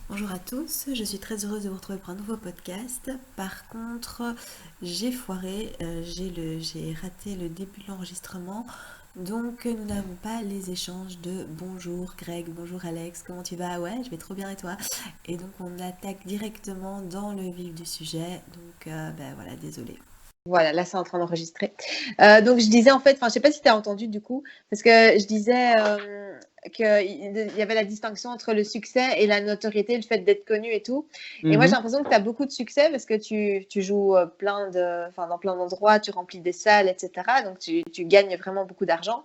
Bonjour à tous, je suis très heureuse de vous retrouver pour un nouveau podcast. Par contre, j'ai foiré, j'ai raté le début de l'enregistrement, donc nous n'avons pas les échanges de bonjour Greg, bonjour Alex, comment tu vas? Ouais, je vais trop bien et toi? Et donc on attaque directement dans le vif du sujet, donc ben voilà, désolé. Voilà, là, c'est en train d'enregistrer. Donc, je disais en fait, enfin, je sais pas si tu as entendu du coup, parce que je disais qu'il y avait la distinction entre le succès et la notoriété, le fait d'être connu et tout. Et moi, j'ai Mhm. l'impression que tu as beaucoup de succès parce que tu joues dans plein d'endroits, tu remplis des salles, etc. Donc, tu gagnes vraiment beaucoup d'argent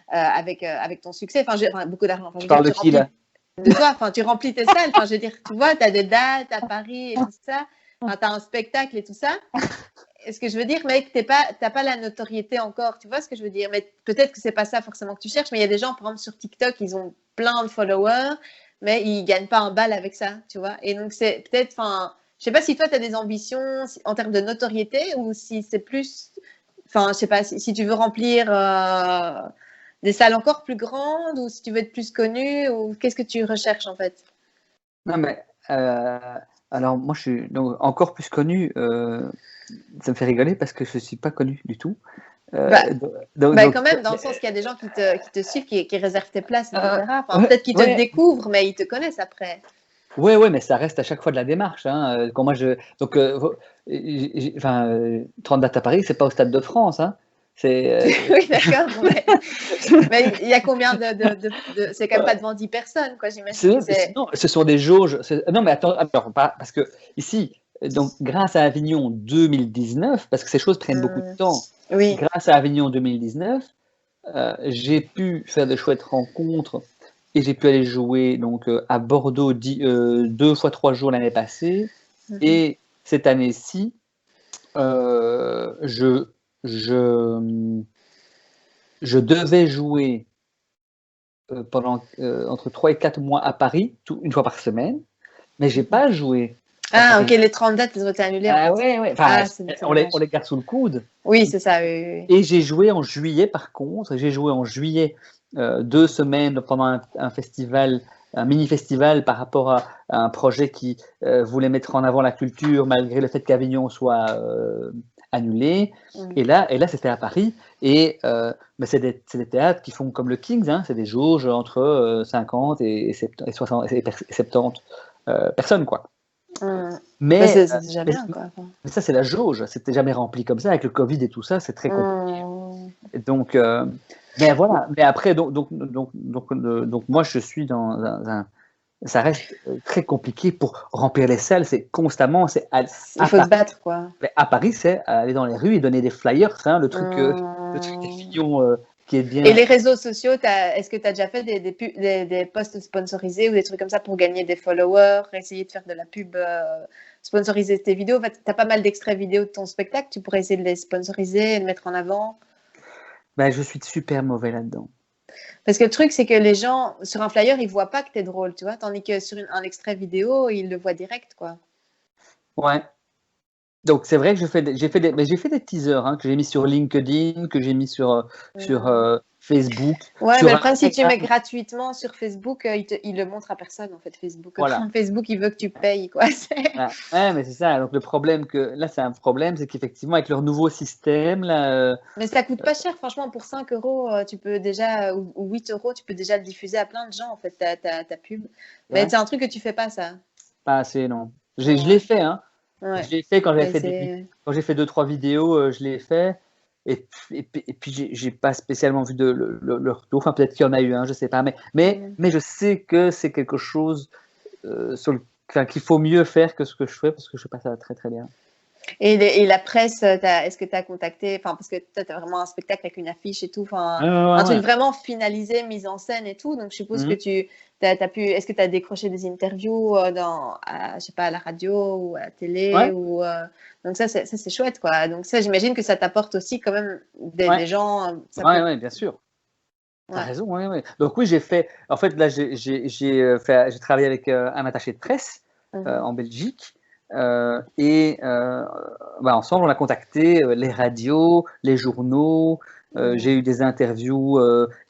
avec ton succès. Enfin, beaucoup d'argent. Enfin, je Tu veux dire, parles de tu qui remplis là? de toi, enfin, tu remplis tes salles. Enfin, je veux dire, tu vois, tu as des dates à Paris et tout ça. Enfin, tu as un spectacle et tout ça. Ce que je veux dire, mec, t'as pas la notoriété encore, tu vois ce que je veux dire. Mais peut-être que c'est pas ça forcément que tu cherches, mais il y a des gens, par exemple, sur TikTok, ils ont plein de followers, mais ils gagnent pas un bal avec ça, tu vois. Et donc, c'est peut-être, enfin, je sais pas si toi, tu as des ambitions en termes de notoriété ou si c'est plus, enfin, je sais pas, si tu veux remplir des salles encore plus grandes ou si tu veux être plus connu ou qu'est-ce que tu recherches en fait? Non, mais alors moi je suis donc encore plus connu. Ça me fait rigoler parce que je suis pas connu du tout. Bah, Euh, donc, bah, donc, quand même, dans le sens qu'il y a des gens qui te suivent, qui réservent tes places, euh, etc. Enfin, ouais, peut-être qu'ils te ouais, découvrent, mais ils te connaissent après. ouais, mais ça reste à chaque fois de la démarche. Hein. Quand moi je donc enfin 30 dates à Paris, c'est pas au Stade de France. Hein. C'est Oui, d'accord. Mais il y a combien c'est quand même pas devant 10 personnes, quoi. J'imagine que c'est. non, ce sont des jauges. Non, mais attends, pas, parce que ici, donc, grâce à Avignon 2019, parce que ces choses prennent beaucoup de temps, Oui. grâce à Avignon 2019, j'ai pu faire de chouettes rencontres et j'ai pu aller jouer donc, à Bordeaux 2 fois 3 jours l'année passée. Mhm. Et cette année-ci, je, je, je devais jouer pendant entre 3 et 4 mois à Paris, une fois par semaine. Mais j'ai pas joué à Ah, ok, Paris. les 30 dates, elles ont été annulées en Ah fait. ouais, ouais. Enfin, Ah, c'est on dommage. les garde sous le coude. Oui, c'est ça, oui, oui, Et j'ai joué en juillet, par contre. J'ai joué en juillet 2 semaines pendant un festival, un mini-festival par rapport à un projet qui voulait mettre en avant la culture malgré le fait qu'Avignon soit annulé. oui. Et là c'était à Paris. Et mais c'est des théâtres qui font comme le Kings, hein, c'est des jauges entre 50 et 60, et 70 personnes, quoi. Bah, Mais, c'est déjà mais, bien, quoi. Enfin. mais ça, c'est la jauge. C'était jamais rempli comme ça. Avec le Covid et tout ça, c'est très compliqué. Hum. Et donc, mais voilà. Mais après, donc moi, je suis dans ça reste très compliqué pour remplir les salles. C'est constamment, Il à faut se Paris. battre, quoi. Mais à Paris, c'est aller dans les rues et donner des flyers. Hein, le truc des Hum. Fillon qui est Et bien. les réseaux sociaux, est-ce que tu as déjà fait des posts sponsorisés ou des trucs comme ça pour gagner des followers, essayer de faire de la pub, sponsoriser tes vidéos? En fait, tu as pas mal d'extraits vidéo de ton spectacle, tu pourrais essayer de les sponsoriser et de mettre en avant. Ben, je suis super mauvais là-dedans. Parce que le truc, c'est que les gens, sur un flyer, ils voient pas que tu es drôle, tu vois, tandis que sur un extrait vidéo, ils le voient direct, quoi. Ouais. Donc c'est vrai que j'ai fait des teasers hein, que j'ai mis sur LinkedIn, que j'ai mis sur Hum. Facebook, Ouais, mais sur le problème, si tu mets Instagram. gratuitement sur Facebook, il le montre à personne, en fait, Facebook. Voilà. Facebook, il veut que tu payes, quoi. Ouais, ouais, mais c'est ça. Donc le problème c'est un problème, c'est qu'effectivement avec leur nouveau système là, Mais ça coûte pas cher, franchement, pour 5 euros, tu peux déjà, ou 8 euros, tu peux déjà le diffuser à plein de gens, en fait, ta pub. Mais ouais, c'est un truc que tu fais pas, ça. pas assez non. Je l'ai Ouais, fait hein. Je ouais. l'ai fait quand j'avais Mais fait c'est. quand j'ai fait 2 3 vidéos, je l'ai fait. Et puis j'ai pas spécialement vu le retour. Enfin peut-être qu'il y en a eu un, je sais pas. Mais je sais que c'est quelque chose enfin, qu'il faut mieux faire que ce que je fais parce que je fais pas ça très très bien. Et la presse, est-ce que tu as contacté, enfin, parce que toi, tu as vraiment un spectacle avec une affiche et tout, enfin, Ouais, ouais, un truc ouais. vraiment finalisé, mise en scène et tout. Donc, je suppose que Mhm. est-ce que tu as décroché des interviews je sais pas, à la radio ou à la télé Ouais, ou, donc ça, c'est chouette, quoi. Donc, ça, j'imagine que ça t'apporte aussi quand même ouais, des gens, ça ouais, peut, ouais, bien sûr. T'as ouais. raison, ouais, ouais. Donc oui, j'ai fait. En fait, là, j'ai travaillé avec un attaché de presse Mhm. en Belgique. Et bah, ensemble, on a contacté les radios, les journaux. J'ai Mhm. eu des interviews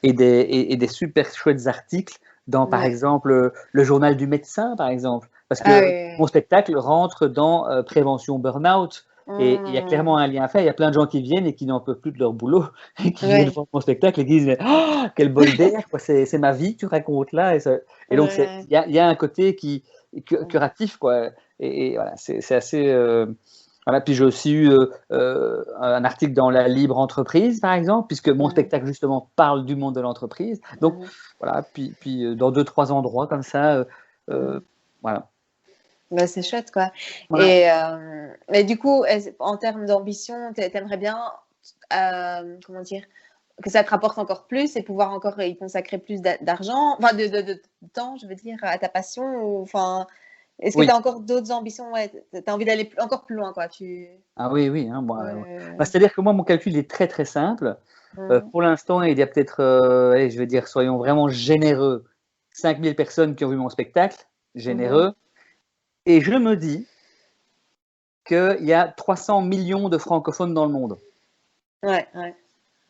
et des super chouettes articles dans, par Ouais. exemple, le journal du médecin, par exemple. Parce Ah que oui, mon spectacle rentre dans prévention burn-out. Et il y a clairement un lien à faire. Il y a plein de gens qui viennent et qui n'en peuvent plus de leur boulot et qui viennent ouais, voir mon spectacle et qui disent mais, oh, quel bol d'air, quoi. C'est ma vie que tu racontes là. Et donc, ouais. il y a un côté curatif, quoi. Et voilà, c'est assez. Voilà. Puis j'ai aussi eu un article dans la Libre Entreprise, par exemple, puisque mon spectacle, justement, parle du monde de l'entreprise. Donc, voilà. Puis dans 2-3 endroits comme ça. Voilà. Bah, c'est chouette, quoi. Ouais. Et mais du coup, en termes d'ambition, t'aimerais bien, comment dire, que ça te rapporte encore plus et pouvoir encore y consacrer plus d'argent, enfin de temps, je veux dire, à ta passion. Enfin, est-ce que tu Oui. as encore d'autres ambitions? Ouais, tu as envie d'aller encore plus loin, quoi. Ah oui, oui. Hein, moi, Ouais. bah, c'est-à-dire que moi, mon calcul est très, très simple. Pour l'instant, il y a peut-être, allez, je vais dire, soyons vraiment généreux, 5000 personnes qui ont vu mon spectacle, généreux. Et je me dis qu'il y a 300 millions de francophones dans le monde. Ouais, ouais.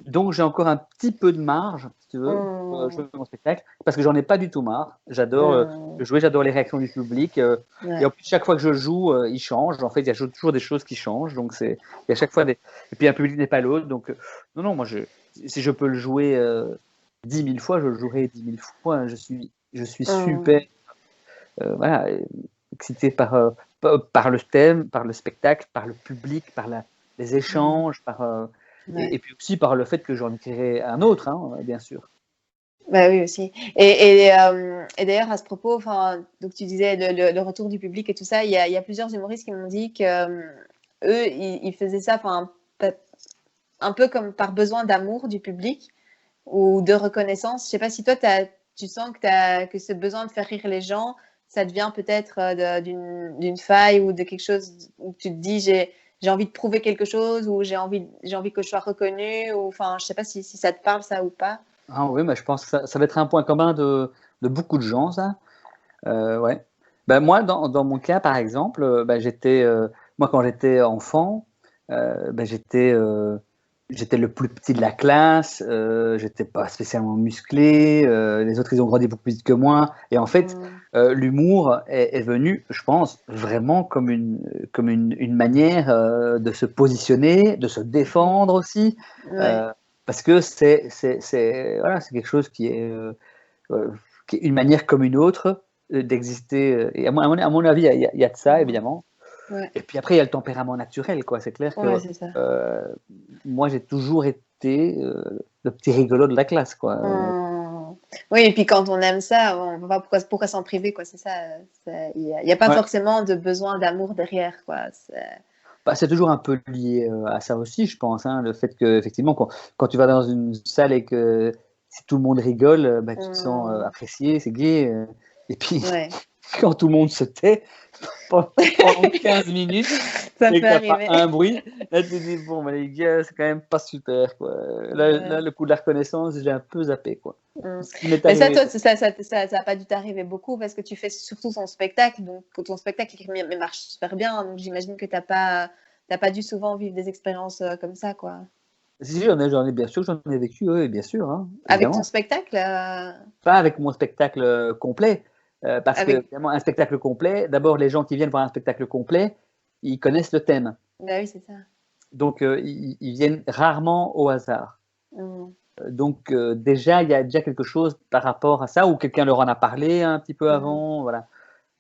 Donc, j'ai encore un petit peu de marge, si tu veux, pour jouer mon spectacle, parce que j'en ai pas du tout marre. J'adore jouer, j'adore les réactions du public. Et en plus, chaque fois que je joue, il change. En fait, il y a toujours des choses qui changent. Donc, il y a chaque fois des. Et puis, un public n'est pas l'autre. Donc, non, non, moi, si je peux le jouer 10 000 fois, je le jouerai 10 000 fois. Je suis super, voilà, excité par le thème, par le spectacle, par le public, par les échanges, et puis aussi par le fait que j'en écrirai un autre, hein, bien sûr. Bah oui aussi. Et d'ailleurs à ce propos, enfin, donc tu disais le retour du public et tout ça, il y a plusieurs humoristes qui m'ont dit que eux, ils faisaient ça, enfin, un peu comme par besoin d'amour du public ou de reconnaissance. Je sais pas si toi, tu sens que ce besoin de faire rire les gens, ça devient peut-être d'une faille ou de quelque chose où tu te dis j'ai envie de prouver quelque chose ou j'ai envie que je sois reconnue ou enfin, je sais pas si ça te parle ça ou pas. Ah oui, mais je pense que ça va être un point commun de beaucoup de gens, ça. Ouais. Ben, moi, dans mon cas, par exemple, ben, moi, quand j'étais enfant, ben, j'étais le plus petit de la classe, j'étais pas spécialement musclé, les autres, ils ont grandi beaucoup plus vite que moi. Et en fait, l'humour est venu, je pense, vraiment comme une manière de se positionner, de se défendre aussi, Ouais. parce que voilà, c'est quelque chose euh, qui est une manière comme une autre d'exister. Et à mon avis, il y a de ça, évidemment. Ouais. Et puis après, il y a le tempérament naturel, quoi. C'est clair Ouais, que c'est ça. moi, j'ai toujours été le petit rigolo de la classe, quoi. Oui, et puis quand on aime ça, on va pas pourquoi s'en priver, quoi. C'est ça. Il y a pas Ouais. forcément de besoin d'amour derrière, quoi. Bah, c'est toujours un peu lié à ça aussi, je pense, hein, le fait que, effectivement, quand tu vas dans une salle et que si tout le monde rigole, bah, tu te sens apprécié, c'est gai. Et puis, Ouais. quand tout le monde se tait pendant 15 minutes Ça et peut qu'il n'y a pas arriver. un bruit, là tu te dis, bon, bah, les gars, c'est quand même pas super, quoi. Là, le coup de la reconnaissance, j'ai un peu zappé, quoi. Ce qui m'est Mais ça, arrivé. toi, ça a pas dû t'arriver beaucoup parce que tu fais surtout ton spectacle, donc ton spectacle il marche super bien, donc j'imagine que t'as pas dû souvent vivre des expériences comme ça, quoi. Si, j'en ai bien sûr, j'en ai vécu, oui, bien sûr, hein, Avec ton évidemment. spectacle, Pas avec mon spectacle complet, parce que, avec, évidemment, un spectacle complet, d'abord, les gens qui viennent voir un spectacle complet, ils connaissent le thème. bah oui, c'est ça. Donc, ils viennent rarement au hasard. Mm. Donc, déjà, il y a déjà quelque chose par rapport à ça, ou quelqu'un leur en a parlé un petit peu Mm. avant, voilà.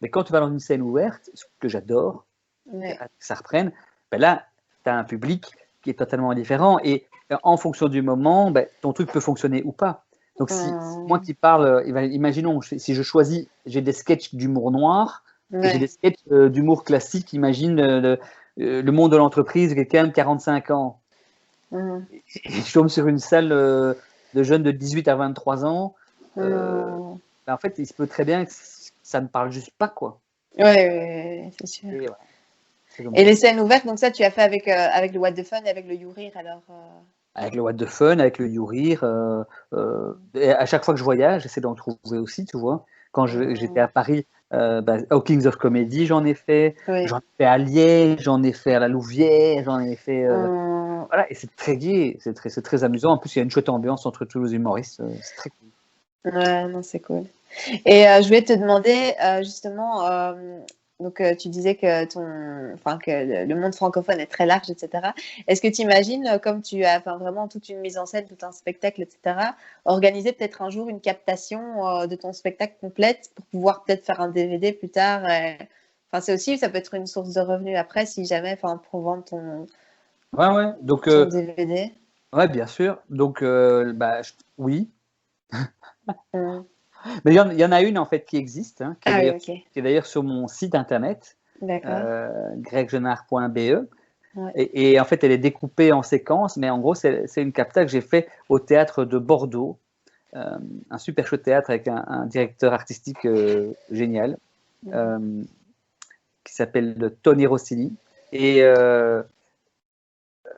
Mais quand tu vas dans une scène ouverte, ce que j'adore, que Ouais. ça reprenne, ben là, tu as un public qui est totalement différent. Et en fonction du moment, ben, ton truc peut fonctionner ou pas. Donc, si moi qui parle, imaginons, si je choisis, j'ai des sketchs d'humour noir et j'ai des Ouais. sketchs d'humour classique, imagine le monde de l'entreprise, quelqu'un de 45 ans. Mm. Et je tombe sur une salle de jeunes de 18 à 23 ans. Mm. Ben, en fait, il se peut très bien que ça ne parle juste pas, quoi. Ouais, ouais, c'est sûr. Et voilà, c'est comme Et ça. les scènes ouvertes, donc ça, tu as fait avec le What the Fun et avec le You Rire, alors. Avec le What the Fun, avec le You Rire. Et à chaque fois que je voyage, j'essaie d'en trouver aussi, tu vois. Quand j'étais à Paris, au Kings of Comedy, j'en ai fait. Oui. J'en ai fait à Liège, j'en ai fait à la Louvière, j'en ai fait. Voilà, et c'est très gai, c'est très amusant. En plus, il y a une chouette ambiance entre tous les humoristes. C'est très cool. Ouais, non, c'est cool. Et je voulais te demander justement, donc tu disais que que le monde francophone est très large, etc. Est-ce que tu imagines, comme tu as vraiment toute une mise en scène, tout un spectacle, etc., organiser peut-être un jour une captation de ton spectacle complète pour pouvoir peut-être faire un DVD plus tard Enfin, c'est aussi, ça peut être une source de revenus après, si jamais, pour vendre Ouais, ouais. Donc, ton DVD. ouais, bien sûr. Donc, oui. Mm. Mais il y en a une en fait qui existe, hein, Ah oui, ok. qui est d'ailleurs sur mon site internet, D'accord. greggenard.be. Ouais. Et en fait, elle est découpée en séquences, mais en gros, c'est une capta que j'ai fait au théâtre de Bordeaux, un super chouette théâtre avec un directeur artistique génial, Mhm. qui s'appelle Tony Rossini. Et, euh,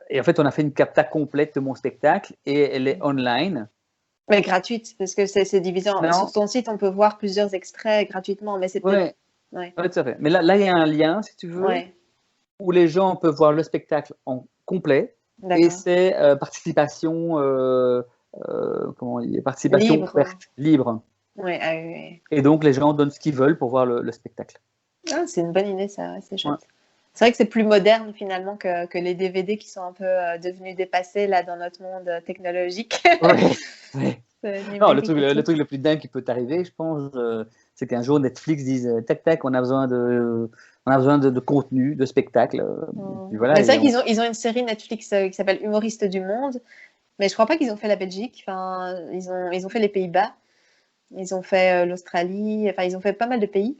et en fait, on a fait une capta complète de mon spectacle et elle est online. Mais gratuite, parce que c'est divisé sur Non, ton site, on peut voir plusieurs extraits gratuitement, mais c'est peut-être. ouais, Ouais. ouais, tout à fait. Mais là, il y a un lien, si tu veux, Ouais. où les gens peuvent voir le spectacle en complet et D'accord. c'est participation, comment on dit, participation Libre. ouverte, libre. Ouais. Ah, oui, oui. Et donc les gens donnent ce qu'ils veulent pour voir le spectacle. Ah, c'est une bonne idée, ça, ouais, c'est Ouais. chouette. C'est vrai que c'est plus moderne finalement que les DVD qui sont un peu devenus dépassés là dans notre monde technologique, Ouais, ouais. Non, numérique et le tout. truc le plus dingue qui peut t'arriver, je pense, c'est qu'un jour Netflix dise tac tac, on a besoin de contenu, de spectacle. Puis voilà, Mais c'est et vrai qu'ils ont une série Netflix qui s'appelle Humoriste du monde, mais je crois pas qu'ils ont fait la Belgique. Enfin, ils ont fait les Pays-Bas, ils ont fait l'Australie, enfin ils ont fait pas mal de pays,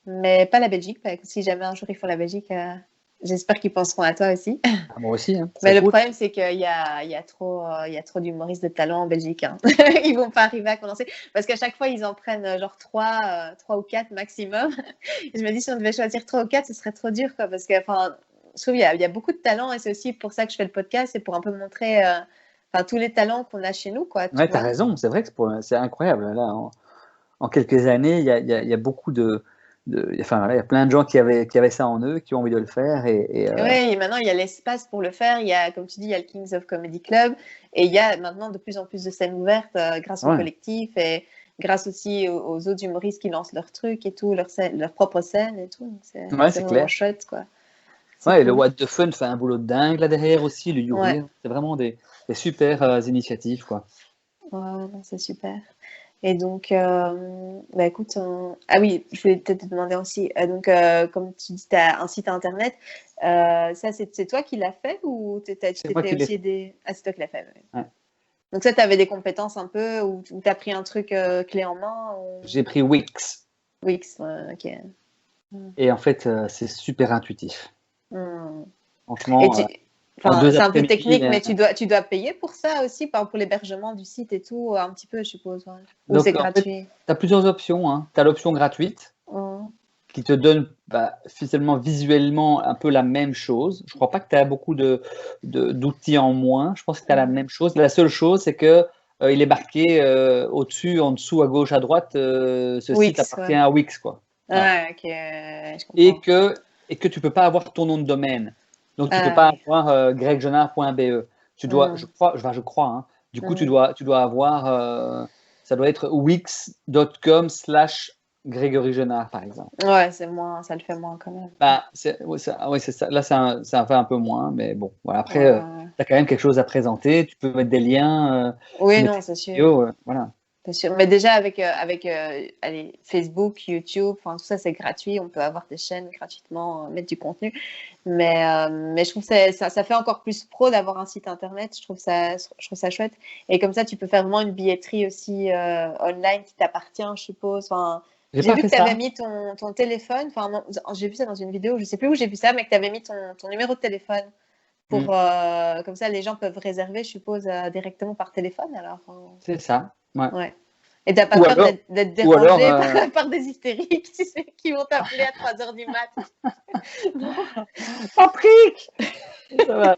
mais pas la Belgique. Bah, si jamais un jour ils font la Belgique, j'espère qu'ils penseront à toi aussi. ah, moi aussi, hein, Mais c'est le cool. problème, c'est qu'il y a trop d'humoristes de talent en Belgique, hein. Ils vont pas arriver à condenser. Parce qu'à chaque fois, ils en prennent genre trois ou quatre maximum. Et je me dis, si on devait choisir trois ou quatre, ce serait trop dur, quoi. Parce que, enfin, je trouve qu'il y a beaucoup de talent et c'est aussi pour ça que je fais le podcast, c'est pour un peu montrer tous les talents qu'on a chez nous, quoi, tu Ouais, t'as vois. raison, c'est vrai que c'est incroyable. Là, en quelques années, il y a beaucoup enfin, voilà, il y a plein de gens qui avaient ça en eux, qui ont envie de le faire. Ouais, et maintenant, il y a l'espace pour le faire. Il y a, comme tu dis, il y a le Kings of Comedy Club. Et il y a maintenant de plus en plus de scènes ouvertes grâce au Ouais, collectif et grâce aussi aux autres humoristes qui lancent leurs trucs et tout, leur propre scène et tout. Donc, ouais, c'est c'est vraiment clair. chouette, quoi. C'est Ouais, et le cool. What the Fun fait un boulot de dingue là derrière aussi, le You Ouais, Rire. C'est vraiment des super initiatives, quoi. ouais, non, c'est super. Et donc, bah écoute, ah oui, je voulais peut-être te demander aussi, donc, comme tu dis, tu as un site internet, ça, c'est toi qui l'as fait ou C'est moi t'étais qui l'ai aussi fait. aidé? Ah, c'est toi qui l'as fait, ouais. Ouais. Donc ça, tu avais des compétences un peu ou tu as pris un truc clé en main ou... J'ai pris Wix. Wix, ouais, ok. Mm. Et en fait, c'est super intuitif. Mm. Et Franchement, en enfin, deux c'est un peu après-midi. technique, mais tu dois payer pour ça aussi, pour l'hébergement du site et tout, un petit peu, je suppose, ouais. Ou c'est Donc, en fait, gratuit? tu as plusieurs options, hein. Tu as l'option gratuite Mm. qui te donne finalement visuellement un peu la même chose. Je crois pas que tu as beaucoup d'outils en moins. Je pense que tu as la Mm. même chose. La seule chose, c'est que il est marqué au-dessus, en dessous, à gauche, à droite, ce site Wix, appartient ouais. à Wix, quoi. Voilà. Ah, ok, je Et comprends. que, et que tu peux pas avoir ton nom de domaine. Donc, tu peux Ah pas oui. avoir greggenard.be. Tu dois, Mm. je crois, hein. Du coup, Mm. tu dois avoir, ça doit être wix.com/Grégory Genard, par exemple. Ouais, ça le fait moins quand même. Bah, ouais, c'est ça. Là, ça fait un peu moins, mais bon. Voilà. Après, Ouais. tu as quand même quelque chose à présenter. Tu peux mettre des liens, Oui, mettre non, une c'est sûr. vidéo, voilà. C'est sûr. Mais déjà, avec allez, Facebook, YouTube, enfin, tout ça, c'est gratuit. On peut avoir des chaînes gratuitement, mettre du contenu. Mais je trouve que ça fait encore plus pro d'avoir un site internet. Je trouve ça chouette. Et comme ça, tu peux faire vraiment une billetterie aussi online qui t'appartient, je suppose. Enfin, J'ai j'ai pas vu fait que tu avais ça. mis ton téléphone. Enfin, non, j'ai vu ça dans une vidéo. Je sais plus où j'ai vu ça, mais que tu avais mis ton numéro de téléphone. Hmm. Comme ça, les gens peuvent réserver, je suppose, directement par téléphone. Alors, C'est ça. Ouais. ouais. Et t'as pas Ou peur alors, d'être ou alors, dérangé par des hystériques, tu sais, qui vont t'appeler à 3 heures du mat. Non. Patrick! Ça va.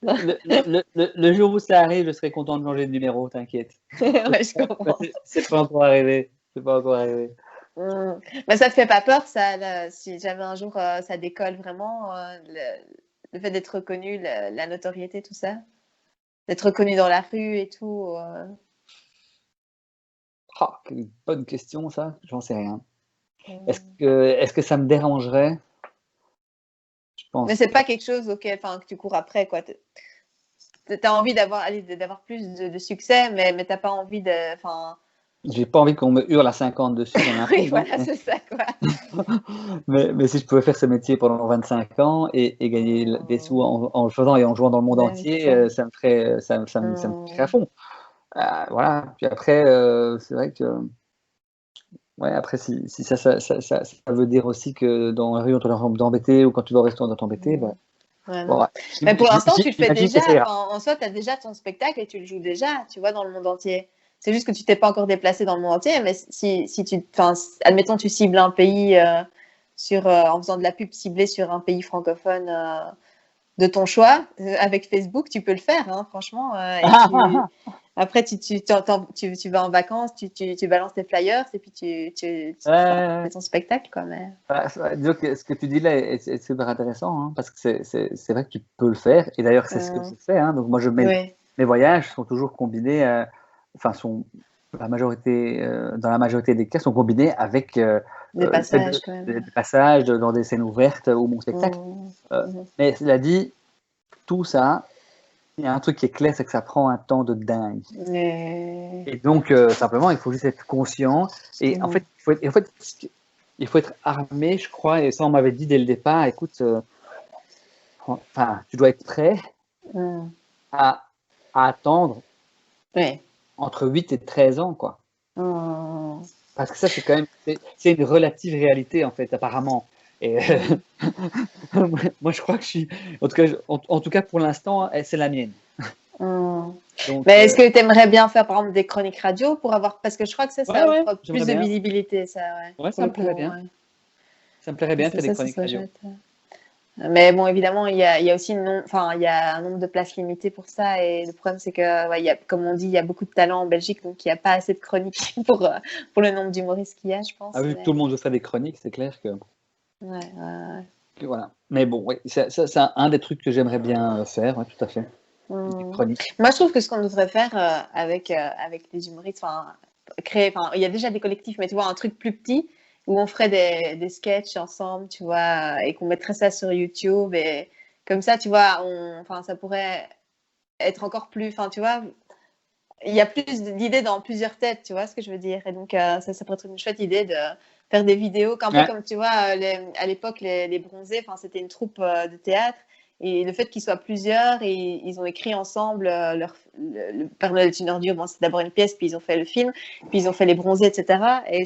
Le jour où ça arrive, je serai content de changer de numéro, t'inquiète. Ouais, je comprends. C'est pas encore arrivé. C'est pas encore arrivé. Mm. Mais ça te fait pas peur, ça, là, si jamais un jour ça décolle vraiment, le fait d'être reconnu, la notoriété, tout ça, d'être reconnu dans la rue et tout. quelle bonne question ça, j'en sais rien. Mm. Est-ce que ça me dérangerait? Je Mais pense. c'est pas quelque chose que tu cours après, quoi. T'as envie d'avoir plus de succès, mais t'as pas envie de. Enfin, J'ai pas envie qu'on me hurle à 50 dessus dans la oui, rue, voilà, c'est ça, quoi. mais si je pouvais faire ce métier pendant 25 ans et gagner des sous en le faisant et en jouant dans le monde Ouais, entier, c'est ça me ferait, ça me tirerait à fond. Voilà. Puis après, c'est vrai que, ouais, après, si ça veut dire aussi que dans la rue, on te l'air d'embêter ou quand tu vas au restaurant, on doit t'embêter, bah, Ouais, bon, non. ouais. Mais pour l'instant, tu le fais J'imagine déjà. que ça ira. Enfin, en soi, tu as déjà ton spectacle et tu le joues déjà, tu vois, dans le monde entier. C'est juste que tu t'es pas encore déplacé dans le monde entier, mais si tu, enfin, admettons, tu cibles un pays en faisant de la pub ciblée sur un pays francophone de ton choix, avec Facebook, tu peux le faire, hein, franchement. Après, tu vas en vacances, tu balances tes flyers et puis tu fais ton spectacle, quoi. Mais... Disons que ce que tu dis là est super intéressant, hein, parce que c'est vrai que tu peux le faire. Et d'ailleurs, c'est ce que je fais. Hein. Donc, moi, oui. mes voyages sont toujours combinés, dans la majorité des cas, sont combinés avec Des passages, quand même. des passages dans des scènes ouvertes ou mon spectacle. Mais cela dit, tout ça, il y a un truc qui est clair, c'est que ça prend un temps de dingue. Et donc, simplement, il faut juste être conscient. Et en fait, il faut être armé, je crois, et ça, on m'avait dit dès le départ, écoute, tu dois être prêt à attendre entre 8 et 13 ans, quoi. Parce que ça, c'est quand même, c'est une relative réalité, en fait, apparemment. Et moi, je crois que en tout cas, pour l'instant, c'est la mienne. Donc, mais est-ce que tu aimerais bien faire, par exemple, des chroniques radio pour avoir, parce que je crois que ça offre plus de visibilité, ça, ça me plairait bien. Ça me plairait bien de faire des chroniques radio. Mais bon, évidemment, il y a aussi il y a un nombre de places limitées pour ça. Et le problème, c'est que, comme on dit, il y a beaucoup de talents en Belgique, donc il n'y a pas assez de chroniques pour le nombre d'humoristes qu'il y a, je pense. Vu que tout le monde veut faire des chroniques, c'est clair que. Ouais. Voilà. Mais bon, c'est un des trucs que j'aimerais bien faire, tout à fait. Des chroniques. Moi, je trouve que ce qu'on devrait faire avec les humoristes, il y a déjà des collectifs, mais tu vois, un truc plus petit où on ferait des sketchs ensemble, tu vois, et qu'on mettrait ça sur YouTube. Et comme ça, tu vois, ça pourrait être encore plus. Tu vois, il y a plus d'idées dans plusieurs têtes, tu vois ce que je veux dire. Et donc, ça pourrait être une chouette idée de faire des vidéos, un peu comme, tu vois, à l'époque, les Bronzés, c'était une troupe de théâtre. Et le fait qu'ils soient plusieurs, et ils ont écrit ensemble le Père Noël est une ordure. Bon, c'est d'abord une pièce, puis ils ont fait le film, puis ils ont fait les Bronzés, etc. Et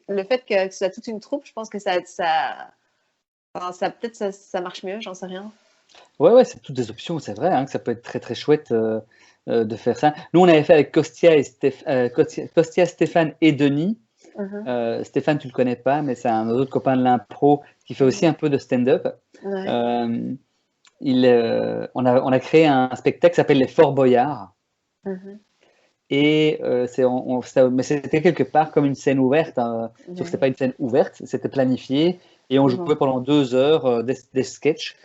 le fait que ce soit toute une troupe, je pense que ça peut-être ça marche mieux, j'en sais rien. Ouais, c'est toutes des options, c'est vrai, hein, que ça peut être très très chouette de faire ça. Nous, on avait fait avec Kostia, Stéphane et Denis. Stéphane, tu le connais pas, mais c'est un autre copain de l'impro qui fait aussi un peu de stand-up. On a créé un spectacle qui s'appelle Les Fort Boyards. Et mais c'était quelque part comme une scène ouverte, hein, sauf que c'était pas une scène ouverte, c'était planifié. Et on jouait pendant 2 heures des sketchs,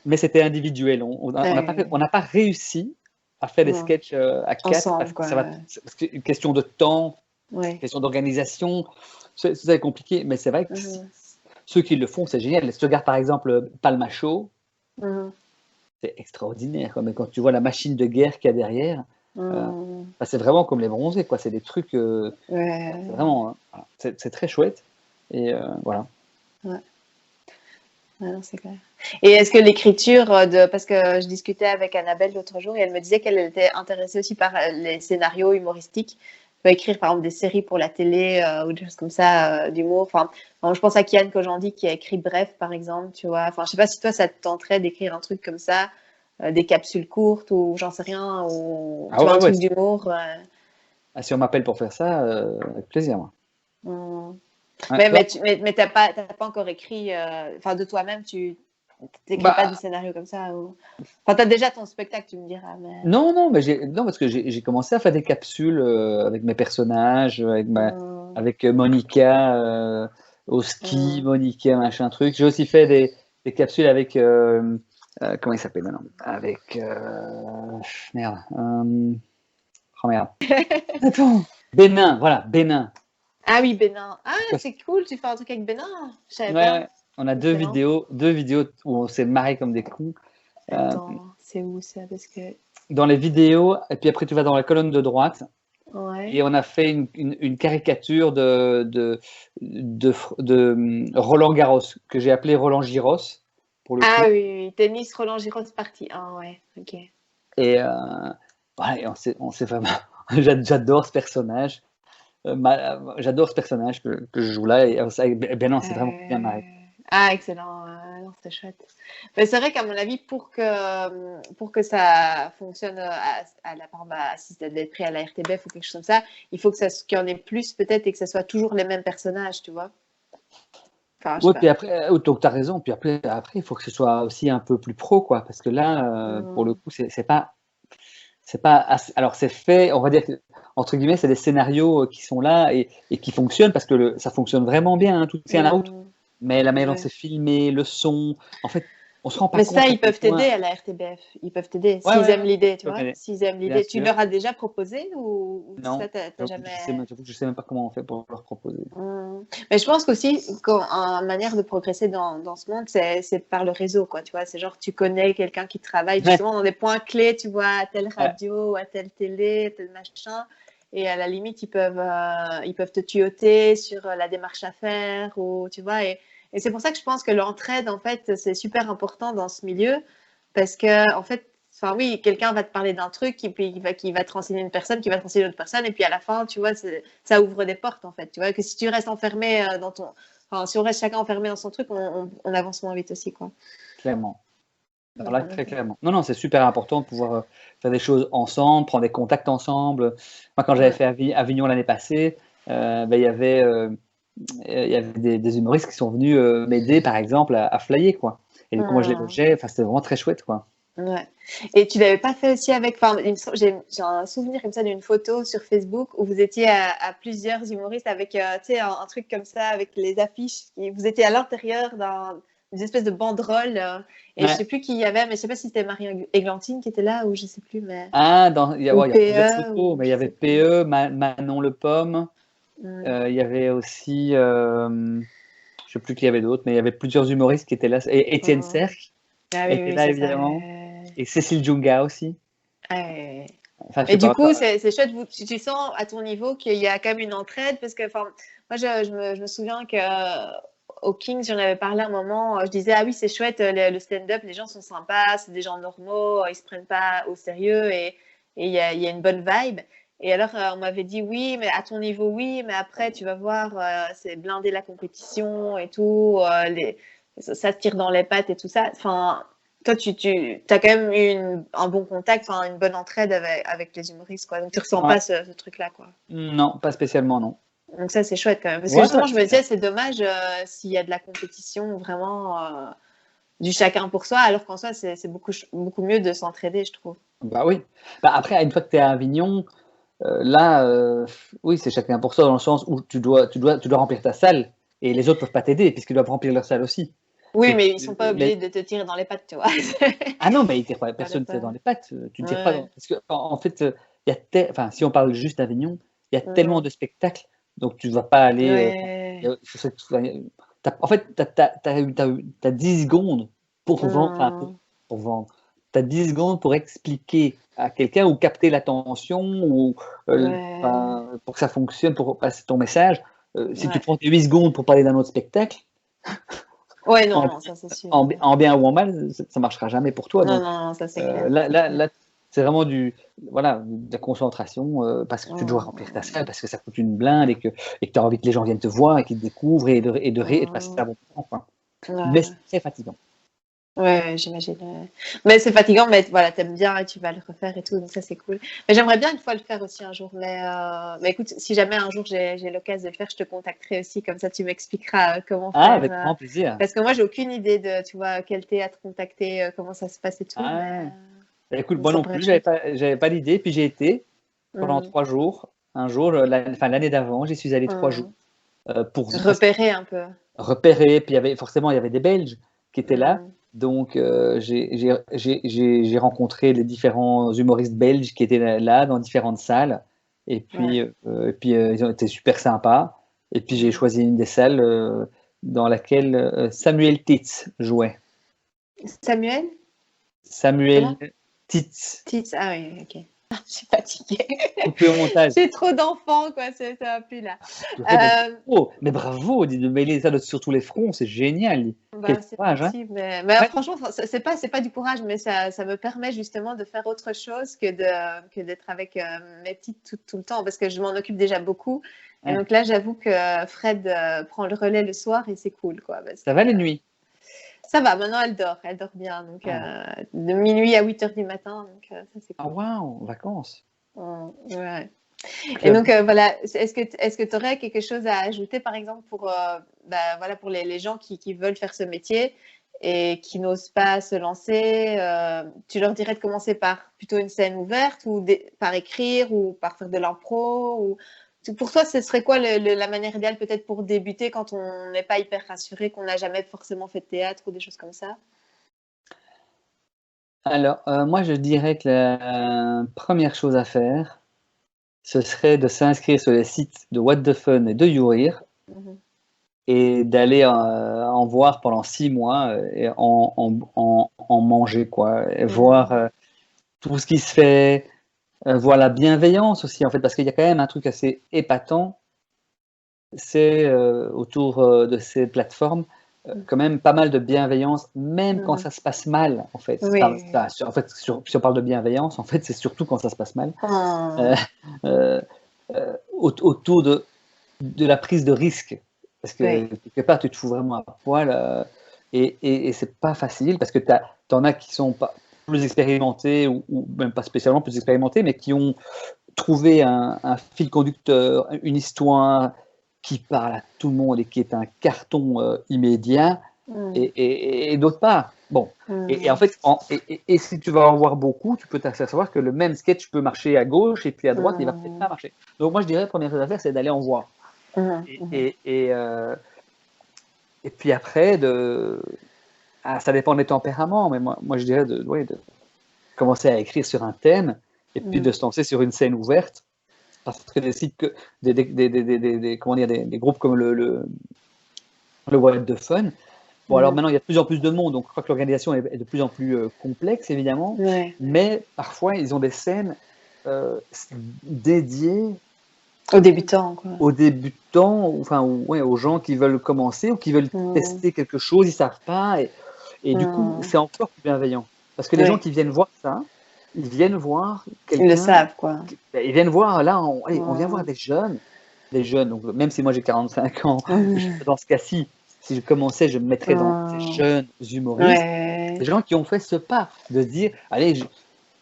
mais c'était individuel. On n'a pas réussi à faire des sketchs à 4 ensemble, parce que une question de temps, une question d'organisation, c'est compliqué. Mais c'est vrai que ceux qui le font, c'est génial. Si tu regardes par exemple Palma Show, c'est extraordinaire. Mais quand tu vois la machine de guerre qu'il y a derrière, c'est vraiment comme les Bronzés, quoi. C'est des trucs. C'est vraiment, c'est très chouette. Et voilà. Non, c'est clair. Et est-ce que l'écriture parce que je discutais avec Annabelle l'autre jour et elle me disait qu'elle était intéressée aussi par les scénarios humoristiques. Elle peut écrire par exemple des séries pour la télé ou des choses comme ça, d'humour. Je pense à Kian Kojandi qui a écrit Bref, par exemple, tu vois. Je sais pas si toi ça te tenterait d'écrire un truc comme ça, des capsules courtes ou j'en sais rien, ou tu vois, un truc d'humour. Si on m'appelle pour faire ça, avec plaisir, moi. Mais t'as pas encore écrit, de toi-même, tu n'écris pas des scénarios comme ça t'as déjà ton spectacle, tu me diras. Mais... Non, parce que j'ai commencé à faire des capsules avec mes personnages, avec Monica au ski, Monica machin truc. J'ai aussi fait des capsules avec comment il s'appelle maintenant? Avec merde. Oh merde. Attends. Bénin, voilà, Bénin. Ah oui, Bénin. Ah, Ouais, c'est cool, tu fais un truc avec Bénin. Je savais pas. ouais. On a Excellent. deux vidéos où on s'est marré comme des cons. Euh, Attends, c'est où ça? Parce que. dans les vidéos, et puis après tu vas dans la colonne de droite, Ouais. et on a fait une caricature Roland Garros, que j'ai appelé Roland Giros, pour le Ah coup. oui, oui, oui. Tennis Roland Garros partie 1, ouais. Ok. Et, voilà, et on s'est vraiment. J'adore ce personnage. J'adore ce personnage que je joue là. Et ben non, c'est vraiment bien marré. Ah, excellent. Non, c'est chouette. Mais c'est vrai qu'à mon avis, pour que ça fonctionne à la par exemple, si ça devait être pris à la RTBF ou quelque chose comme ça, il faut que qu'il y en ait plus peut-être et que ce soit toujours les mêmes personnages, tu vois. Enfin, je sais Oui, pas. puis après, donc tu as raison. Puis après, il faut que ce soit aussi un peu plus pro, quoi. Parce que là, pour le Mm. coup, c'est pas alors c'est fait, on va dire que, entre guillemets, c'est des scénarios qui sont là et qui fonctionnent parce que ça fonctionne vraiment bien, hein, tout tient la route. Mm. Mais la manière dont Ouais. c'est filmé, le son, en fait, on se rend pas Mais ça, compte à ils quel peuvent t'aider point. à la RTBF. Ils peuvent t'aider Ouais, s'ils ouais, aiment l'idée, tu vois. ouais, S'ils aiment bien l'idée. Tu sûr. leur as déjà proposé ou ça, Non, t'as jamais. j'avoue que je sais même pas comment on fait pour leur proposer. Mais je pense qu'aussi, une manière de progresser dans ce monde, c'est par le réseau, quoi. Tu vois, c'est genre, tu connais quelqu'un qui travaille Ouais, justement dans des points clés, tu vois, à telle ouais, radio, à telle télé, à tel machin. Et à la limite, ils peuvent te tuyauter sur la démarche à faire, ou, tu vois. Et c'est pour ça que je pense que l'entraide, en fait, c'est super important dans ce milieu. Parce que, en fait, enfin oui, quelqu'un va te parler d'un truc, et puis qui va te renseigner une personne, qui va te renseigner une autre personne, et puis à la fin, tu vois, ça ouvre des portes, en fait. Tu vois, que si tu restes enfermé dans ton. Enfin, si on reste chacun enfermé dans son truc, on avance moins vite aussi, quoi. clairement. Alors là, Donc, très clairement. Non, non, c'est super important de pouvoir faire des choses ensemble, prendre des contacts ensemble. Moi, quand j'avais ouais. fait Avignon l'année passée, ben, il y avait des humoristes qui sont venus m'aider, par exemple, à flyer, quoi. Et du coup, moi, je les logeais. Enfin, c'était vraiment très chouette, quoi. Ouais. Et tu l'avais pas fait aussi avec. Enfin, j'ai un souvenir comme ça d'une photo sur Facebook où vous étiez à plusieurs humoristes avec, tu sais, un truc comme ça avec les affiches. Et vous étiez à l'intérieur d'une espèce de banderole. Et je sais Ouais. plus qui y avait, mais je sais pas si c'était Marie-Églantine qui était là ou je sais plus, mais Ah, ou il y a plusieurs PE photos, ou mais il y je avait sais plus. PE, Manon Le Pomme, Mm. il y avait aussi, je sais plus qui y avait d'autres, mais il y avait plusieurs humoristes qui étaient là. Et Étienne Oh. Cerc Ah oui, était oui, là, c'est ça. évidemment. Et Cécile Djunga aussi. Enfin, je Et sais du pas. coup, c'est chouette, tu sens à ton niveau qu'il y a quand même une entraide, parce que moi, je me souviens que au Kings, j'en avais parlé un moment, je disais, ah oui, c'est chouette, le stand-up, les gens sont sympas, c'est des gens normaux, ils se prennent pas au sérieux et il y a une bonne vibe. Et alors, on m'avait dit, oui, mais à ton niveau, oui, mais après, tu vas voir, c'est blinder la compétition et tout, ça se tire dans les pattes et tout ça. Enfin, toi, tu as quand même eu un bon contact, enfin, une bonne entraide avec les humoristes, quoi. Donc, tu ressens Ouais. pas ce truc-là, quoi. Non, pas spécialement, non. Donc, ça, c'est chouette quand même. Parce que Ouais, ouais, justement, je me c'est bien. disais, c'est dommage s'il y a de la compétition vraiment du chacun pour soi, alors qu'en soi, c'est beaucoup mieux de s'entraider, je trouve. Bah oui. Bah après, une fois que tu es à Avignon, là, oui, c'est chacun pour soi dans le sens où tu dois remplir ta salle et les autres peuvent pas t'aider puisqu'ils doivent remplir leur salle aussi. Oui, Donc, mais ils sont pas obligés de te tirer dans les pattes, tu vois. ah non, mais ils tirent pas, Fallait personne ne tire pas. dans les pattes. Tu ne tires pas Ouais. parce que en fait, il y a enfin, si on parle juste d'Avignon, il y a tellement Mhm. de spectacles, donc tu ne vas pas aller. Ouais. En fait, tu as 10 secondes pour vendre, enfin, Mhm. pour vendre. Tu as 10 secondes pour expliquer à quelqu'un ou capter l'attention ou Ouais. enfin, pour que ça fonctionne, pour passer ton message. Si tu Ouais. prends tes 8 secondes pour parler d'un autre spectacle, Ouais, non, en, non, ça, c'est sûr. en bien ou en mal, ça marchera jamais pour toi. Non, Donc non, non, ça, c'est clair, c'est clair. là, c'est vraiment voilà, de la concentration parce que tu dois remplir ta Mhm. salle, parce que ça coûte une blinde et que tu as envie que les gens viennent te voir et qu'ils te découvrent et de passer Mhm. un bon moment, quoi. Mais Ouais. c'est très fatigant. Ouais, j'imagine. Mais c'est fatigant, mais voilà, t'aimes bien et tu vas le refaire et tout, donc ça c'est cool. Mais j'aimerais bien une fois le faire aussi un jour. Mais écoute, si jamais un jour j'ai l'occasion de le faire, je te contacterai aussi, comme ça tu m'expliqueras comment Ah, faire. avec grand plaisir. Parce que moi j'ai aucune idée de, tu vois, quel théâtre contacter, comment ça se passe et tout, Ah, mais bah, écoute, donc moi ça non pourrait être plus, chouette. j'avais pas l'idée, puis j'ai été pendant Mm, 3 jours. Un jour, enfin, l'année d'avant, j'y suis allé 3 jours mm. parce que Repérer un peu. repérer, puis forcément il y avait des Belges qui étaient là, Mm, donc j'ai rencontré les différents humoristes belges qui étaient là dans différentes salles, et ouais. puis ils ont été super sympas. Et puis j'ai choisi une des salles dans laquelle Samuel Titz jouait. Samuel? Samuel Comment? Titz, Tits. Ah oui, ok. Je suis fatiguée. coupé au montage. J'ai trop d'enfants, quoi. Ça va plus là. Ouais, Euh, mais bravo, dis de mêler ça sur tous les fronts, c'est génial. Quel c'est courage, hein? gentil, mais Ouais, franchement, c'est pas du courage, mais ça me permet justement de faire autre chose que d'être avec mes petites tout le temps, parce que je m'en occupe déjà beaucoup. Et ouais. donc là, j'avoue que Fred prend le relais le soir et c'est cool, quoi. Parce Ça que va les nuits? ça va, maintenant elle dort bien, donc Ah, de minuit à 8 heures du matin, donc ça c'est ah, cool. waouh, vacances. Ouais. Et Club. donc voilà, est-ce que tu aurais quelque chose à ajouter par exemple pour, voilà, pour les gens qui veulent faire ce métier et qui n'osent pas se lancer, tu leur dirais de commencer par plutôt une scène ouverte ou par écrire ou par faire de l'impro ou pour toi ce serait quoi la manière idéale peut-être pour débuter quand on n'est pas hyper rassuré, qu'on n'a jamais forcément fait de théâtre ou des choses comme ça? Alors, moi je dirais que la première chose à faire, ce serait de s'inscrire sur les sites de What the Fun et de YouRear Mhm. et d'aller en voir pendant 6 mois et en manger, quoi. Et voir Mhm. tout ce qui se fait, voir la bienveillance aussi, en fait, parce qu'il y a quand même un truc assez épatant, c'est autour de ces plateformes, quand même pas mal de bienveillance, même quand Mhm. ça se passe mal, en fait. Enfin, Oui. en fait, si on parle de bienveillance, en fait, c'est surtout quand ça se passe mal. Euh, Oh, euh, autour de la prise de risque. Parce que oui. quelque part, tu te fous vraiment à poil et c'est pas facile parce que t'en as qui sont pas plus expérimentés ou même pas spécialement plus expérimentés, mais qui ont trouvé un fil conducteur, une histoire qui parle à tout le monde et qui est un carton immédiat Mm. et d'autre part, bon. Et en Mm. fait, et si tu vas en voir beaucoup, tu peux t'apercevoir que le même sketch peut marcher à gauche et puis à droite, il va peut-être pas Mm. marcher. Donc moi, je dirais, la première chose à faire, c'est d'aller en voir. Mhm, Et, mhm. et, et, et puis après, ça dépend des tempéraments, mais moi je dirais ouais, de commencer à écrire sur un thème et puis de Mhm. se lancer sur une scène ouverte. Parce que des sites que, comment dire, des groupes comme le Wild de Fun. Bon, alors Mhm. maintenant, il y a de plus en plus de monde, donc je crois que l'organisation est de plus en plus complexe, évidemment. Ouais. Mais parfois, ils ont des scènes euh, dédiées Aux débutants, quoi. aux débutants, enfin, ouais, aux gens qui veulent commencer ou qui veulent Mhm. tester quelque chose, ils savent pas. Et du coup, Mhm. c'est encore plus bienveillant. Parce que les gens Oui, qui viennent voir ça, ils viennent voir ils le quelqu'un, savent, quoi. ils viennent voir, là, allez, on vient voir Mhm. des jeunes, donc même si moi j'ai 45 ans, Mhm. dans ce cas-ci, si je commençais, je me mettrais dans ces Mhm. jeunes humoristes, des Ouais. gens qui ont fait ce pas, de se dire, allez,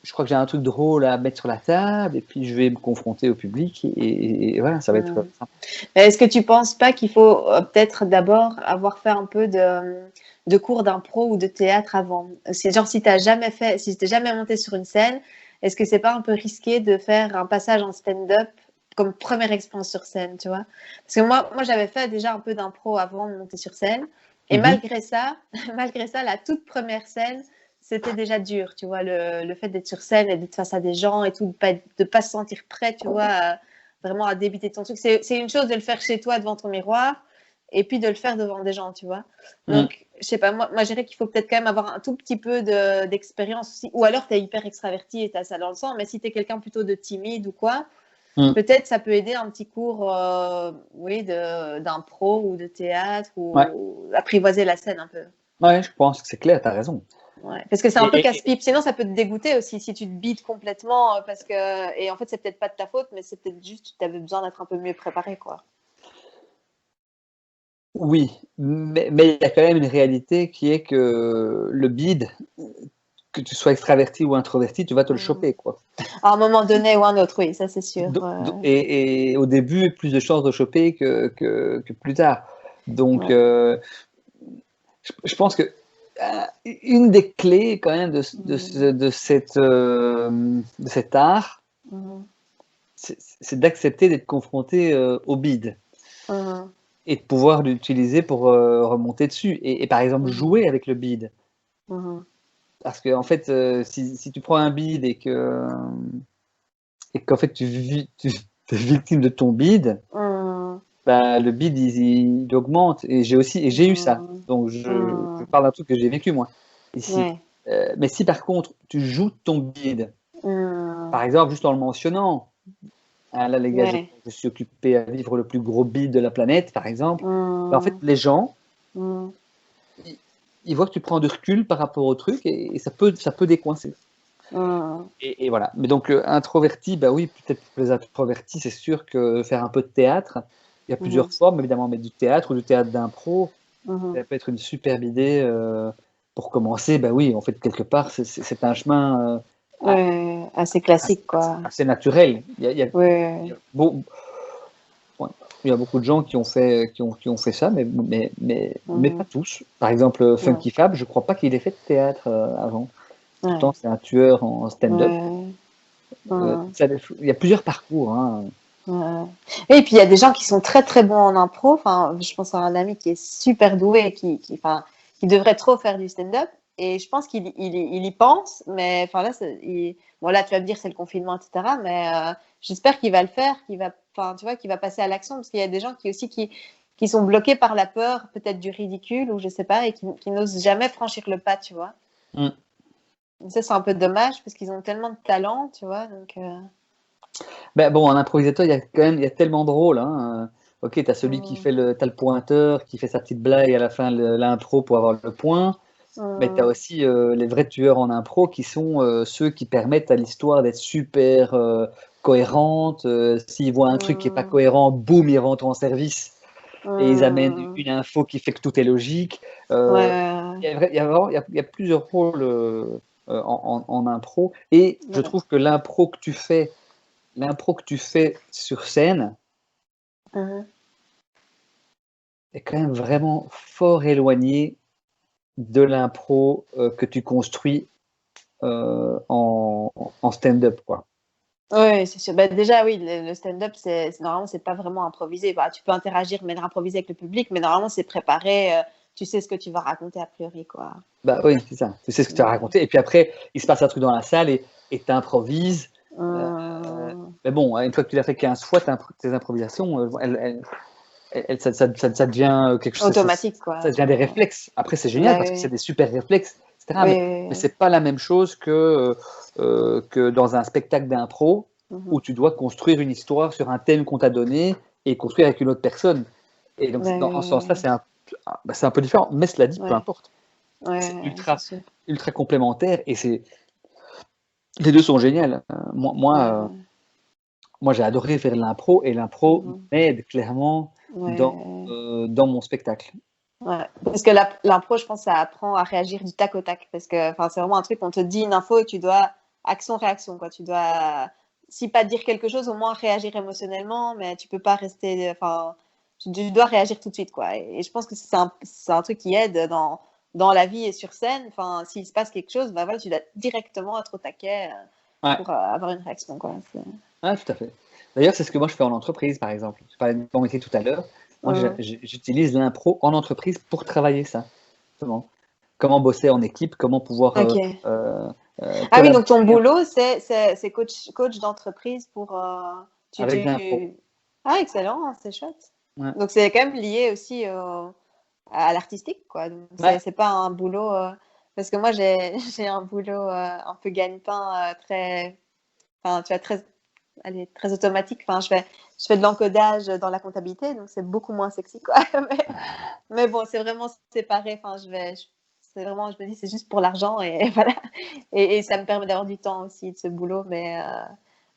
je crois que j'ai un truc drôle à mettre sur la table, et puis je vais me confronter au public, et voilà, ça va être Mhm. sympa. Est-ce que tu penses pas qu'il faut peut-être d'abord avoir fait un peu de cours d'impro ou de théâtre avant? C'est genre si t'as jamais fait, si t'es jamais monté sur une scène, est-ce que c'est pas un peu risqué de faire un passage en stand-up comme première expérience sur scène, tu vois? Parce que moi j'avais fait déjà un peu d'impro avant de monter sur scène, et Mhm. malgré ça, malgré ça, la toute première scène, c'était déjà dur, tu vois, le fait d'être sur scène et d'être face à des gens et tout, de pas se sentir prêt, tu vois, vraiment à débiter ton truc. C'est une chose de le faire chez toi devant ton miroir et puis de le faire devant des gens, tu vois. Mm. Donc, je sais pas, moi je dirais qu'il faut peut-être quand même avoir un tout petit peu d'expérience aussi. Ou alors, tu es hyper extraverti et tu as ça dans le sang, mais si tu es quelqu'un plutôt de timide ou quoi, Mm. peut-être ça peut aider un petit cours oui, d'impro ou de théâtre Ouais, ou apprivoiser la scène un peu. ouais, je pense que c'est clair, tu as raison. Ouais. Parce que c'est un peu Et, casse-pipe. Sinon, ça peut te dégoûter aussi si tu te bides complètement. Parce que... Et en fait, c'est peut-être pas de ta faute, mais c'est peut-être juste que tu avais besoin d'être un peu mieux préparé, quoi. oui, mais il y a quand même une réalité qui est que le bide, que tu sois extraverti ou introverti, tu vas te le Mm. choper, quoi. À un moment donné ou un autre, oui, ça c'est sûr. Et au début, plus de chances de choper que plus tard. Donc, Ouais. je pense que une des clés quand même Mm. de cet art, Mm. c'est d'accepter d'être confronté au bide Mm. et de pouvoir l'utiliser pour remonter dessus. Et par exemple, Mm. jouer avec le bide. Mm. Parce que en fait, si tu prends un bide et qu'en fait tu es victime de ton bide, Mm. bah, le bid il augmente et j'ai eu ça. Donc je parle d'un truc que j'ai vécu moi ici. Ouais. Mais si par contre tu joues ton bid, par exemple juste en le mentionnant, ah, là les gars, Ouais. je suis occupé à vivre le plus gros bid de la planète, par exemple. Bah, en fait, Mm. les gens, Mm. ils voient que tu prends du recul par rapport au truc et ça peut décoincer. Mm. Et voilà. Mais donc, introverti, bah oui, peut-être pour les introvertis, c'est sûr que faire un peu de théâtre, il y a plusieurs Mhm. formes, évidemment, mais du théâtre ou du théâtre d'impro, Mhm. ça peut être une superbe idée pour commencer. Bah oui, en fait, quelque part, c'est un chemin Ouais, assez classique, quoi. assez naturel. Ouais. Bon, ouais, il y a beaucoup de gens qui ont fait ça, mais pas Mhm. tous. Par exemple, Ouais. Funky Fab, je crois pas qu'il ait fait de théâtre avant. Ouais. Pourtant, c'est un tueur en stand-up. Ouais. Mhm. Il y a plusieurs parcours, hein. Ouais. Et puis il y a des gens qui sont très très bons en impro. Enfin, je pense à un ami qui est super doué, et enfin, qui devrait trop faire du stand-up. Et je pense qu'il y pense, mais enfin là, bon là, tu vas me dire c'est le confinement, etc. Mais j'espère qu'il va le faire, enfin, tu vois, qu'il va passer à l'action, parce qu'il y a des gens qui sont bloqués par la peur, peut-être du ridicule ou je sais pas, et qui n'osent jamais franchir le pas, tu vois. Mm. Et ça, c'est un peu dommage parce qu'ils ont tellement de talent, tu vois. Donc, Ben bon, en improvisateur, il y a tellement de rôles, hein. Ok, t'as celui qui mm, t'as le pointeur, qui fait sa petite blague à la fin de l'intro pour avoir le point. Mais t'as mm, aussi les vrais tueurs en impro qui sont ceux qui permettent à l'histoire d'être super cohérente. S'ils voient un truc qui est pas mm, cohérent, boum, ils rentrent en service et ils amènent mm. une info qui fait que tout est logique. Ouais, Il y a plusieurs rôles en impro et je ouais, trouve que l'impro que tu fais sur scène mhm. est quand même vraiment fort éloigné de l'impro que tu construis en stand-up, quoi. Ouais, c'est sûr. Bah, déjà, oui, le stand-up, normalement, c'est pas vraiment improvisé. Bah, tu peux interagir, mais improviser avec le public, mais normalement, c'est préparé. Tu sais ce que tu vas raconter a priori, quoi. Bah oui, c'est ça. Tu sais ce que tu as Ouais. raconté. Et puis après, il se passe un truc dans la salle et tu improvises. Mais bon, une fois que tu l'as fait 15 fois, tes improvisations, ça devient quelque chose, Automatique, ça quoi. devient des réflexes. Après, c'est génial Bah, parce que c'est oui, des super réflexes, etc. oui, Mais oui, c'est pas la même chose que dans un spectacle d'impro oui. où tu dois construire une histoire sur un thème qu'on t'a donné et construire avec une autre personne. Et donc, Bah, dans ce sens-là, oui, c'est un peu différent. Mais cela dit, peu ouais, importe. C'est ouais, c'est sûr. ultra complémentaire et les deux sont géniaux. Ouais, Moi, j'ai adoré faire de l'impro et l'impro mhm. m'aide clairement Ouais. dans mon spectacle. Ouais. Parce que l'impro, je pense, ça apprend à réagir du tac au tac. Parce que enfin, c'est vraiment un truc, on te dit une info et tu dois action-réaction, quoi. Tu dois, si pas dire quelque chose, au moins réagir émotionnellement, mais tu peux pas rester, enfin, tu dois réagir tout de suite, quoi. Et je pense que c'est un truc qui aide dans la vie et sur scène. Enfin, s'il se passe quelque chose, bah voilà, tu dois directement être au taquet Ouais, pour avoir une réaction, quoi. ah, tout à fait. D'ailleurs, c'est ce que moi je fais en entreprise, par exemple. Je parlais de mon métier tout à l'heure. Moi, Hum. j'utilise l'impro en entreprise pour travailler ça. Justement. Comment bosser en équipe, comment pouvoir Ok. euh, Ah oui, donc ton collaborer boulot, c'est coach d'entreprise pour avec l'impro. Ah, excellent, c'est chouette. Ouais. Donc c'est quand même lié aussi à l'artistique, quoi. Donc Ouais. c'est pas un boulot parce que moi j'ai j'ai un boulot un peu gagne-pain très enfin tu vois allez, très automatique. Enfin je fais de l'encodage dans la comptabilité, donc c'est beaucoup moins sexy, quoi. Mais bon, c'est vraiment séparé. Enfin c'est vraiment je me dis c'est juste pour l'argent et voilà. Et ça me permet d'avoir du temps aussi de ce boulot.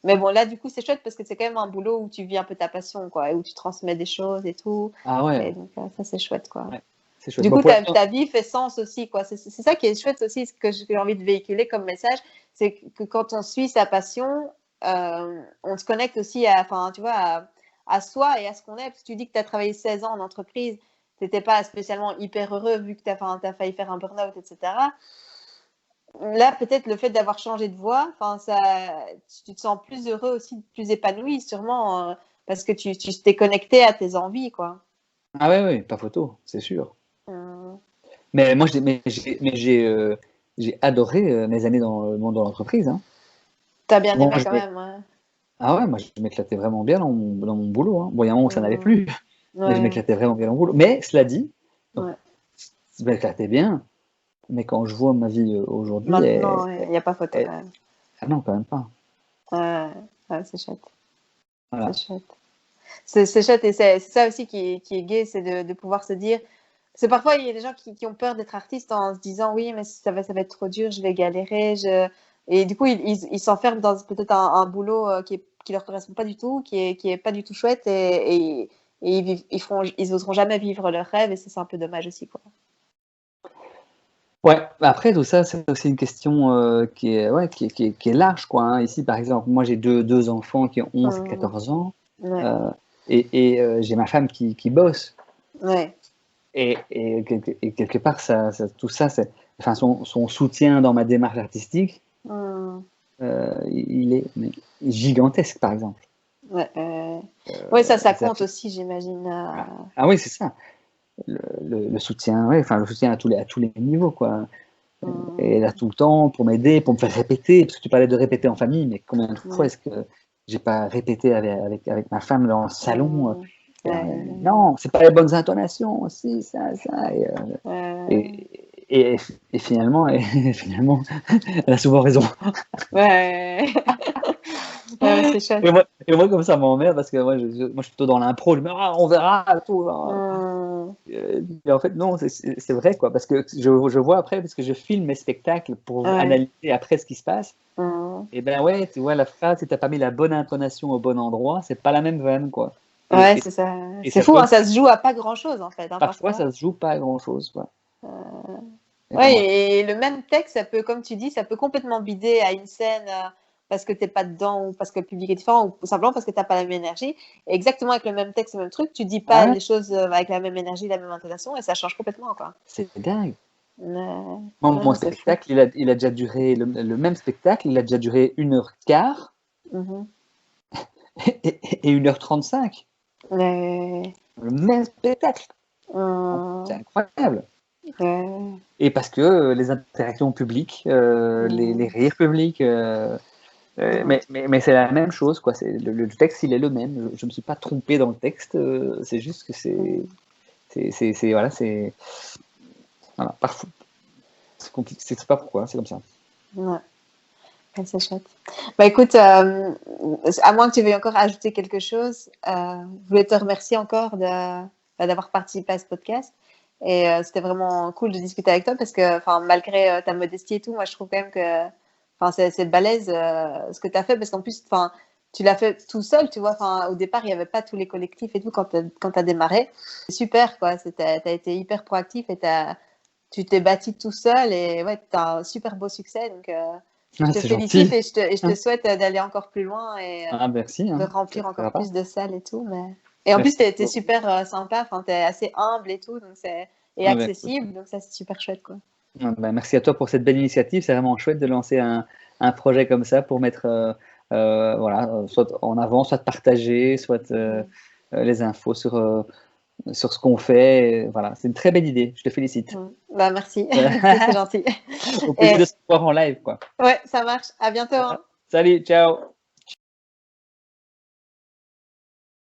Mais bon, là, du coup, c'est chouette parce que c'est quand même un boulot où tu vis un peu ta passion, quoi, et où tu transmets des choses et tout. Ah ouais, Et donc, ça, c'est chouette, quoi. ouais. C'est chouette. Du Bon, coup, pour l'instant, ta vie fait sens aussi, quoi. C'est ça qui est chouette aussi, ce que j'ai envie de véhiculer comme message, c'est que quand on suit sa passion, on se connecte aussi enfin, tu vois, à soi et à ce qu'on est. Parce que tu dis que tu as travaillé 16 ans en entreprise, tu n'étais pas spécialement hyper heureux vu que tu as failli faire un burn-out, etc. Là, peut-être le fait d'avoir changé de voie, enfin, tu te sens plus heureux aussi, plus épanoui, sûrement, parce que tu t'es connecté à tes envies, quoi. ah ouais, ouais, pas photo, c'est sûr. Euh, Mais moi, j'ai adoré mes années dans le monde de l'entreprise, hein. T'as bien Moi, aimé quand même, ouais. ah ouais, moi, je m'éclatais vraiment bien dans mon boulot, hein. Bon, il y a un moment où ça n'allait Euh, plus. mais je Ouais. m'éclatais vraiment bien au boulot. Mais cela dit, Ouais. je m'éclatais bien. Mais quand je vois ma vie aujourd'hui, Maintenant, il n'y a pas photo elle- quand même. ah non, quand même pas. Ouais, ouais, c'est chouette. Voilà. C'est chouette. C'est chouette et c'est ça aussi qui est gai, c'est de pouvoir se dire. C'est parfois, il y a des gens qui ont peur d'être artistes en se disant oui, mais ça va être trop dur, je vais galérer. Et du coup, ils s'enferment dans peut-être un boulot qui leur correspond pas du tout, qui est pas du tout chouette et ils oseront jamais vivre leurs rêves et c'est un peu dommage aussi, quoi. Ouais, après tout ça, c'est aussi une question qui est, ouais, qui est large, quoi, hein. Ici, par exemple, moi j'ai deux enfants qui ont 11 et 14 ans, Ouais, euh, et j'ai ma femme qui bosse. ouais. Et quelque part, tout ça, enfin, son soutien dans ma démarche artistique, Hum, il est gigantesque, par exemple. ouais, ouais, ça Ça compte fait- aussi, j'imagine. Ah oui, c'est ça. Le soutien, ouais, enfin, le soutien à tous les niveaux, quoi. Et là, tout le temps, pour m'aider, pour me faire répéter, parce que tu parlais de répéter en famille, mais combien de fois Ouais, est-ce que j'ai pas répété avec ma femme dans le salon ouais, non, c'est pas les bonnes intonations, aussi, ça. ouais, Et, et finalement, finalement, elle a souvent raison. ouais, ouais, c'est chouette. Et moi, comme ça m'emmerde, parce que moi, je suis plutôt dans l'impro, je me dis, ah, on verra, tout. Et en fait, non, c'est vrai, quoi, parce que je vois après, parce que je filme mes spectacles pour Ouais, analyser après ce qui se passe. Et ben ouais, tu vois, la phrase, si t'as pas mis la bonne intonation au bon endroit, c'est pas la même veine, quoi. ouais, Et, et, c'est ça. et C'est ça fou, peut, hein, ça se joue à pas grand-chose en fait, hein, parfois, parfois. ça se joue pas à grand-chose, quoi. Et Ouais, bon, et le même texte, ça peut, comme tu dis, ça peut complètement bider à une scène parce que t'es pas dedans ou parce que le public est différent ou simplement parce que t'as pas la même énergie. Et exactement avec le même texte, le même truc, tu dis pas ouais, les choses avec la même énergie, la même intonation et ça change complètement, quoi. c'est dingue. Ouais, Moi, ouais, mon non, c'est fou. spectacle, il a déjà duré, le même spectacle, il a déjà duré 1h15 Mhm. et 1h35. Ouais, Le même spectacle. C'est hum, incroyable. ouais, Et parce que les interactions publiques, les hum, rires publics, hum, mais c'est la même chose, quoi. Le texte, il est le même. Je me suis pas trompé dans le texte. C'est juste que hum. voilà, voilà, parfois, c'est compliqué. C'est pas pourquoi, c'est comme ça. Ouais, ouais, c'est chouette. Bah écoute, à moins que tu veuilles encore ajouter quelque chose, je voulais te remercier encore d'avoir participé à ce podcast. Et c'était vraiment cool de discuter avec toi parce que, enfin, malgré ta modestie et tout, moi je trouve quand même que, enfin, c'est balèze ce que tu as fait parce qu'en plus, enfin, tu l'as fait tout seul, tu vois. Enfin, au départ, il n'y avait pas tous les collectifs et tout quand t'as démarré. C'est super, quoi. T'as été hyper proactif et tu t'es bâti tout seul et ouais, t'as un super beau succès. Donc, je Ah, te c'est félicite gentil. et je te souhaite d'aller encore plus loin et Ah, merci, de hein. remplir Ça encore va pas. plus de salles et tout. Mais... Et en plus, Merci t'es beaucoup. super sympa, enfin, t'es assez humble et tout, donc et Ah, bah, écoute. accessible, donc ça, c'est super chouette, quoi. Ah, bah, merci à toi pour cette belle initiative. C'est vraiment chouette de lancer un projet comme ça pour mettre voilà, soit en avant, soit de partager, soit Mm. les infos sur ce qu'on fait. Voilà, c'est une très belle idée. Je te félicite. Bah, merci, c'est gentil. Au plaisir Et de se voir en live, quoi. ouais, ça marche. À bientôt, hein. Salut, ciao.